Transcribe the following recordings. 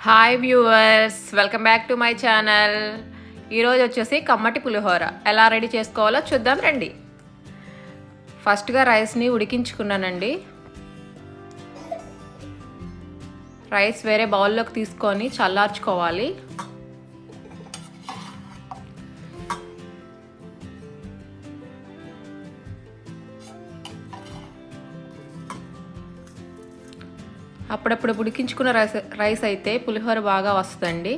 Hi viewers, welcome back to my channel. ఈరోజు వచ్చేసి కమ్మటి పులిహోర ఎలా రెడీ చేసుకోవాలో చూద్దాం రండి. ఫస్ట్గా రైస్ని ఉడికించుకున్నానండి. రైస్ వేరే బౌల్లోకి తీసుకొని చల్లార్చుకోవాలి. అప్పుడప్పుడు ఉడికించుకున్న రైస్ అయితే పులిహోర బాగా వస్తుందండి,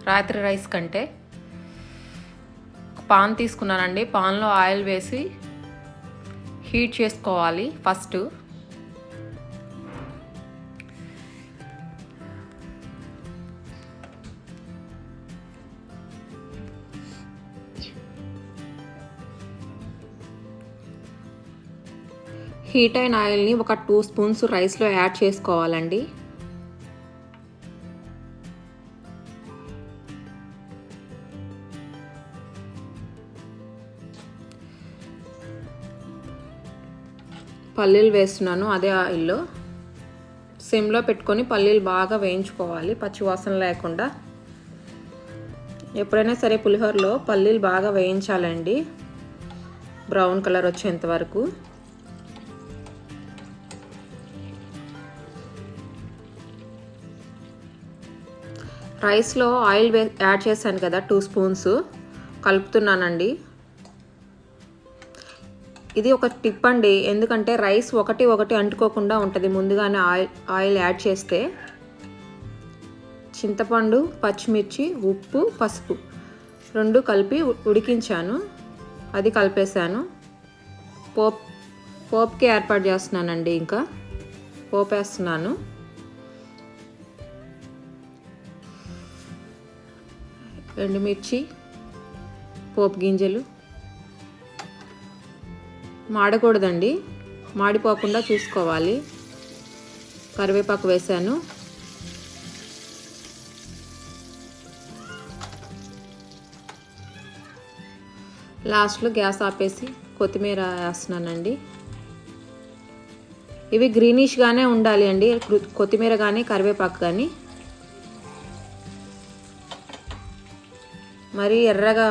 రాత్రి రైస్ కంటే. పాన్ తీసుకున్నానండి. పాన్లో ఆయిల్ వేసి హీట్ చేసుకోవాలి. ఫస్ట్ హీట్ అయిన ఆయిల్ని ఒక 2 స్పూన్స్ రైస్లో యాడ్ చేసుకోవాలండి. పల్లీలు వేస్తున్నాను. అదే ఆయిల్లో సిమ్లో పెట్టుకొని పల్లీలు బాగా వేయించుకోవాలి, పచ్చివాసన లేకుండా. ఎప్పుడైనా సరే పులిహోరలో పల్లీలు బాగా వేయించాలండి, బ్రౌన్ కలర్ వచ్చేంత వరకు. రైస్లో ఆయిల్ యాడ్ చేశాను కదా, 2 స్పూన్స్ కలుపుతున్నానండి. ఇది ఒక టిప్ అండి, ఎందుకంటే రైస్ ఒకటి అంటుకోకుండా ఉంటుంది ముందుగానే ఆయిల్ యాడ్ చేస్తే. చింతపండు, పచ్చిమిర్చి, ఉప్పు, పసుపు 2 కలిపి ఉడికించాను, అది కలిపేశాను. పోపుకి ఏర్పాటు చేస్తున్నానండి. ఇంకా పోపు వేస్తున్నాను. ఎండుమిర్చి, పోపు గింజలు మాడకూడదండి, మాడిపోకుండా చూసుకోవాలి. కరివేపాకు వేసాను. లాస్ట్లో గ్యాస్ ఆపేసి కొత్తిమీర వేస్తున్నానండి. ఇవి గ్రీనిష్గానే ఉండాలి అండి, కొత్తిమీర కానీ కరివేపాకు కానీ. మరీ ఎర్రగా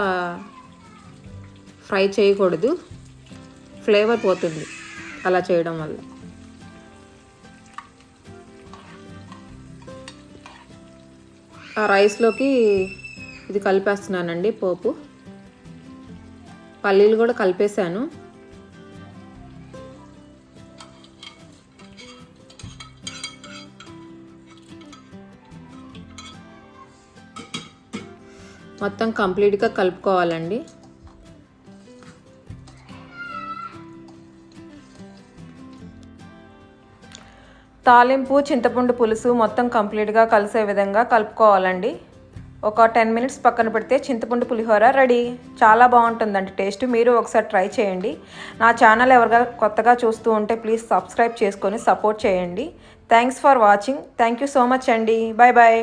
ఫ్రై చేయకూడదు, ఫ్లేవర్ పోతుంది అలా చేయడం వల్ల. ఆ రైస్లోకి ఇది కలిపేస్తున్నానండి పోపు. పల్లీలు కూడా కలిపేశాను. మొత్తం కంప్లీట్గా కలుపుకోవాలండి. తాలింపు, చింతపండు పులుసు మొత్తం కంప్లీట్గా కలిసే విధంగా కలుపుకోవాలండి. ఒక 10 మినిట్స్ పక్కన పెడితే చింతపండు పులిహోర రెడీ. చాలా బాగుంటుందండి టేస్ట్. మీరు ఒకసారి ట్రై చేయండి. నా ఛానల్ ఎవరిగా కొత్తగా చూస్తూ ఉంటే ప్లీజ్ సబ్స్క్రైబ్ చేసుకొని సపోర్ట్ చేయండి. Thanks for watching. Thank you so much అండి. Bye bye.